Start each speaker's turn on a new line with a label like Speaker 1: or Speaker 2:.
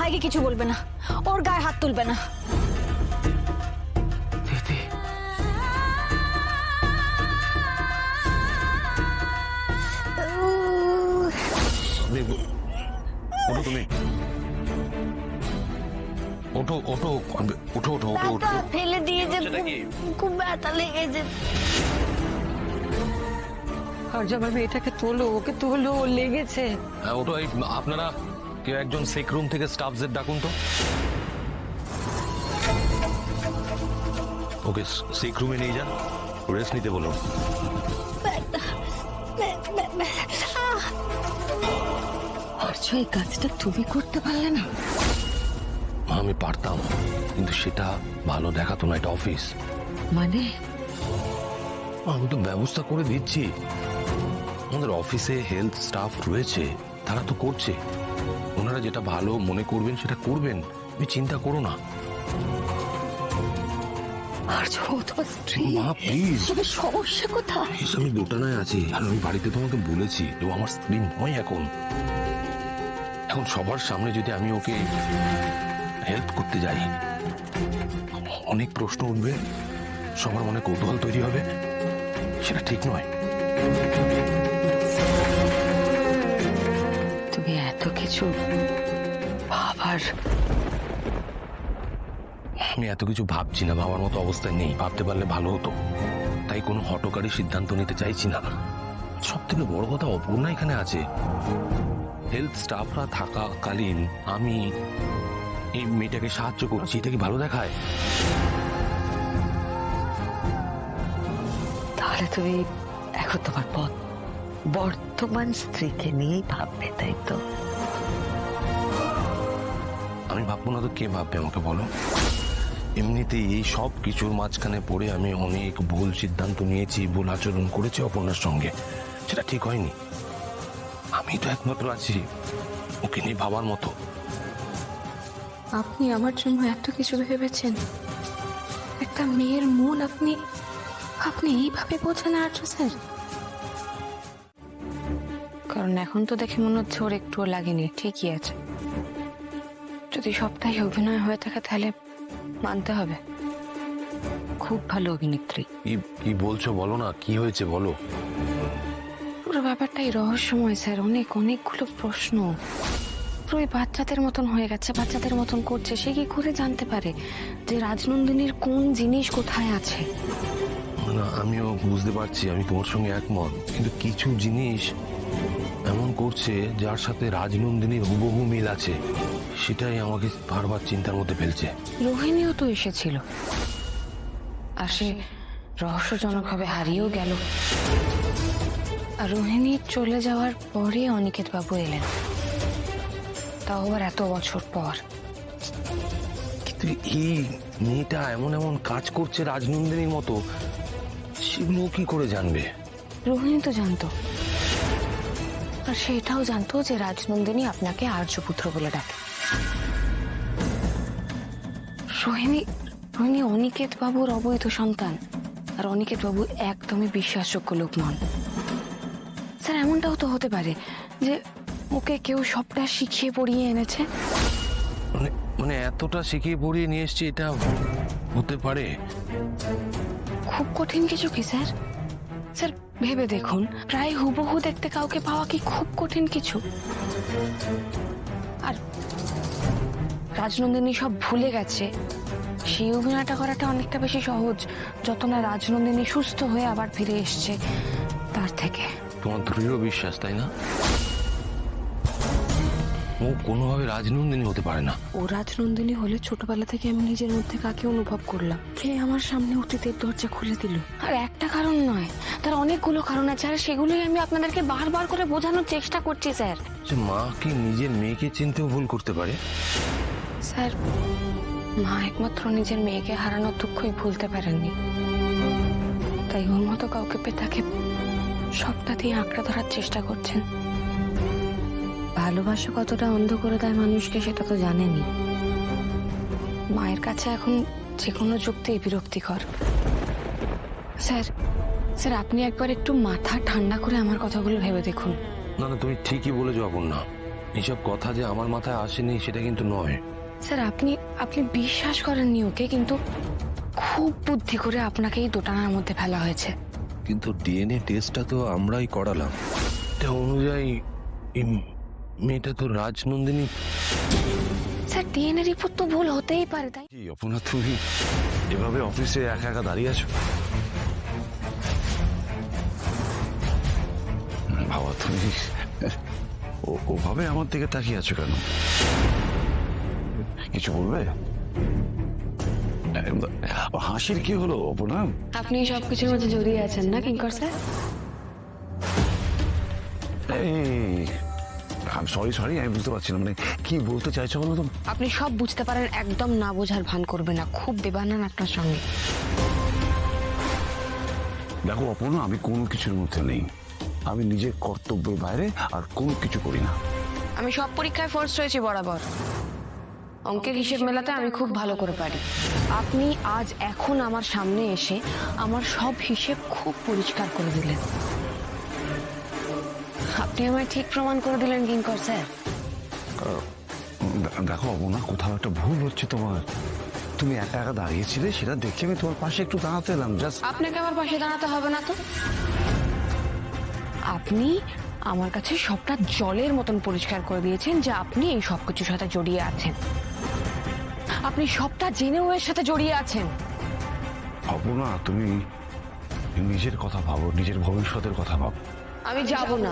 Speaker 1: ভাইকে কিছু বলবে না, ওর গায়ে হাত তুলবে না।
Speaker 2: দিদি, ওঠো তুমি, ওঠো ওঠো ওঠো ওঠো ওঠো ওঠো।
Speaker 1: ফেলে দিয়ে যে খুব ব্যথা লেগেছে।
Speaker 3: আর আমার মেয়েটাকে তোলো, ওকে তোলো, ও লেগেছে।
Speaker 2: হ্যাঁ ওঠো। এই আপনারা কেউ একজন সেক রুম থেকে স্টাফদের ডাকুন তো। ওকে সেক রুমে নিয়ে যান, রেস্ট নিতে বলুন।
Speaker 3: আচ্ছা, এই কাজটা তুমি করতে পারলে না?
Speaker 2: আমি পারতাম, কিন্তু সেটা ভালো দেখাতো না, এটা অফিস।
Speaker 3: মানে
Speaker 2: আমি তো ব্যবস্থা করে দিচ্ছি, আমাদের অফিসে হেলথ স্টাফ রয়েছে, তারা তো করছে। ওনারা যেটা ভালো মনে করবেন সেটা করবেন, তুমি চিন্তা করো না।
Speaker 3: আর ও তোমার স্ত্রী।
Speaker 2: মা প্লিজ,
Speaker 3: তবে সমস্যা কোথায়?
Speaker 2: আমি দোটানায় আছি, আর আমি বাড়িতে তোমাকে বলেছি ও আমার স্ত্রী নয়। এখন সবার সামনে যদি আমি ওকে হেল্প করতে যাই, অনেক প্রশ্ন উঠবে, সবার মনে কৌতূহল তৈরি হবে, সেটা ঠিক নয়।
Speaker 3: তুমি এত কিছু ভাবার।
Speaker 2: আমি এত কিছু ভাবছি না, ভাবার মতো অবস্থায় নেই। ভাবতে পারলে ভালো হতো, তাই কোনো হঠকারী সিদ্ধান্ত নিতে চাইছি না। সব থেকে বড় কথা, অপর্ণা এখানে আছে। হেলথ স্টাফরা থাকাকালীন আমি এই মেয়েটাকে সাহায্য করছি, এটা কি ভালো দেখায়?
Speaker 3: তাহলে তুমি এখন তোমার বর্তমান স্ত্রীকে নিয়েই ভাববে, তাই তো?
Speaker 2: আমি ভাববো না তো কে ভাববে, আমাকে বলো। এমনিতেই এই সব কিছুর মাঝখানে পড়ে আমি অনেক ভুল সিদ্ধান্ত নিয়েছি, ভুল আচরণ করেছি অপর্ণার সঙ্গে, সেটা ঠিক হয়নি। আমি তো একমাত্র আছি ওকে নিয়ে ভাবার মতো।
Speaker 4: আপনি আমার জন্য এত কিছু ভেবেছেন, একটা মেয়ের মন আপনি এইভাবে বোঝেন আর্য স্যার?
Speaker 5: কারণ এখন তো দেখে মনে হচ্ছে ওর একটুও লাগেনি, ঠিকই আছে। যদি সবটাই অভিনয় হয়ে থাকে তাহলে মানতে হবে, খুব ভালো অভিনেত্রী।
Speaker 2: কি বলছো বলো না, কি হয়েছে বলো।
Speaker 5: পুরো ব্যাপারটাই রহস্যময় স্যার, অনেকগুলো প্রশ্ন। পুরো বাচ্চাদের মতন হয়ে গেছে, বাচ্চাদের মতন করছে। সে কি করে জানতে পারে যে রাজনন্দিনীর কোন জিনিস কোথায় আছে?
Speaker 2: না, আমিও বুঝতে পারছি, আমি তোমার সঙ্গে একমত, কিন্তু কিছু জিনিস এমন করছে যার সাথে রাজনন্দিনীর হুবহু মিল আছে, সেটাই আমাকে বারবার চিন্তার মধ্যে ফেলছে।
Speaker 5: রোহিণীও তো এসেছিল, আর সে রহস্যজনকভাবে হারিয়েও গেল। আর রোহিণী চলে যাওয়ার পরে অনিকেত বাবু এলেন, তাও আবার এত বছর পর।
Speaker 2: কিন্তু এই মেয়েটা এমন এমন কাজ করছে রাজনন্দিনীর মতো, সেগুলো কি করে জানবে?
Speaker 5: রোহিণী তো জানতো, আর সেটাও জানতো যে রাজনন্দিনী আপনাকে আর্যপুত্র বলে ডাকে। রোহিণী অনিকেত বাবুর অবৈধ সন্তান, আর অনিকেত বাবু একদমই বিশ্বাসযোগ্য লোক নন। স্যার, এমনটাও তো হতে পারে যে ওকে কেউ সবটা শিখিয়ে পড়িয়ে এনেছে।
Speaker 2: মানে এতটা শিখিয়ে পড়িয়ে নিয়ে এসছে, এটা হতে পারে?
Speaker 5: খুব কঠিন কিছু কি স্যার? স্যার ভেবে দেখুন, প্রায় হুবহু দেখতে কাউকে পাওয়া কি খুব কঠিন কিছু? আর রাজনন্দিনী সব ভুলে গেছে, সেই অভিনয়টা করাটা অনেকটা বেশি সহজ যত না রাজনন্দিনী সুস্থ হয়ে আবার ফিরে এসছে তার থেকে।
Speaker 2: তোমার দৃঢ় বিশ্বাস, তাই না? ও কোনোভাবে রাজনন্দিনী হতে পারে না।
Speaker 4: ও রাজনন্দিনী হলে ছোটবেলা থেকে আমি নিজের মধ্যে কাকে অনুভব করলাম, কে আমার সামনে অতীতের দরজা খুলে দিল।
Speaker 5: আর একটা কারণ নয়, তার অনেকগুলো কারণ আছে, আর সেগুলোই আমি আপনাদেরকে বারবার করে বোঝানোর চেষ্টা করছি স্যার।
Speaker 2: যে মা কি নিজের মেয়েকে চিনতেও ভুল করতে পারে?
Speaker 5: স্যার, মা একমাত্র নিজের মেয়েকে হারানোর দুঃখই ভুলতে পারেননি, তাই ওর মতো কাউকে পেয়ে তাকে সবটা দিয়ে আঁকড়ে ধরার চেষ্টা করছেন। ভালোবাসা কতটা অন্ধ করে দেয় মানুষকে সেটা তো জানেনই। মায়ের কাছে এখন যে কোনো যুক্তি বিরক্তিকর। স্যার আপনি একবার একটু মাথা ঠান্ডা করে আমার কথাগুলো ভেবে দেখুন।
Speaker 2: না, তুমি ঠিকই বলেছো অপর্ণা, এইসব কথা যে আমার মাথায় আসেনি সেটা কিন্তু নয়।
Speaker 5: স্যার আপনি আপনি বিশ্বাস করেননি ওকে, কিন্তু খুব বুদ্ধি করে আপনাকে এই দোটানার মধ্যে ফেলা হয়েছে।
Speaker 2: কিন্তু ডিএনএ টেস্টটা তো আমরাই করালাম, এটা অনুযায়ী এই মেয়েটা তো রাজনন্দিনী।
Speaker 5: স্যার ডিএনএ রিপোর্ট তো ভুল হতেই পারে, তাই
Speaker 6: কি অপনা, তুমি এভাবে অফিসে একা একা দাঁড়িয়ে আছো? বাবা, তুমি ওভাবে আমার দিকে তাকিয়ে আছো কেন? কিছু বলবে? হাসির কি হলো অপনা?
Speaker 5: আপনি সবকিছুর মধ্যে জড়িয়ে আছেন না কিঙ্কর স্যার?
Speaker 6: সরি, আমি বুঝতে পারছি না, মানে কি বলতে চাইছো বলো তো?
Speaker 5: আপনি সব বুঝতে পারেন, একদম না বোঝার ভান করবে না, খুব বেবানান আপনার সঙ্গে।
Speaker 6: দেখো অপনা, আমি কোনো কিছুর মধ্যে নেই। আমি নিজের কর্তব্যের বাইরে আর কোনো কিছু করি না।
Speaker 5: আমি সব পরীক্ষায় ফার্স্ট হয়েছি বরাবর। অঙ্কের হিসেব মেলাতে আমি খুব ভালো করে পারি। আপনি আজ এখন আমার সামনে এসে আমার সব হিসেব খুব পরিষ্কার করে দিলেন। আপনি আমায় ঠিক প্রমাণ করে দিলেন কিঙ্কর স্যার।
Speaker 6: দেখো অপনা, কোথাও একটা ভুল হচ্ছে তোমার। তুমি একা একা দাঁড়িয়েছিলে, সেটা দেখে আমি তোমার পাশে একটু দাঁড়াতে এলাম জাস্ট।
Speaker 5: আপনাকে আমার পাশে দাঁড়াতে হবে না তো। আপনি আমার কাছে সবটা জলের মতন পরিষ্কার করে দিয়েছেন যে আপনি এই সবকিছুর সাথে জড়িয়ে আছেন। আপনি সবটা জেনেও এর সাথে জড়িয়ে আছেন।
Speaker 6: অপনা, তুমি নিজের কথা ভাবো, নিজের ভবিষ্যতের কথা ভাবো।
Speaker 5: আমি যাব না।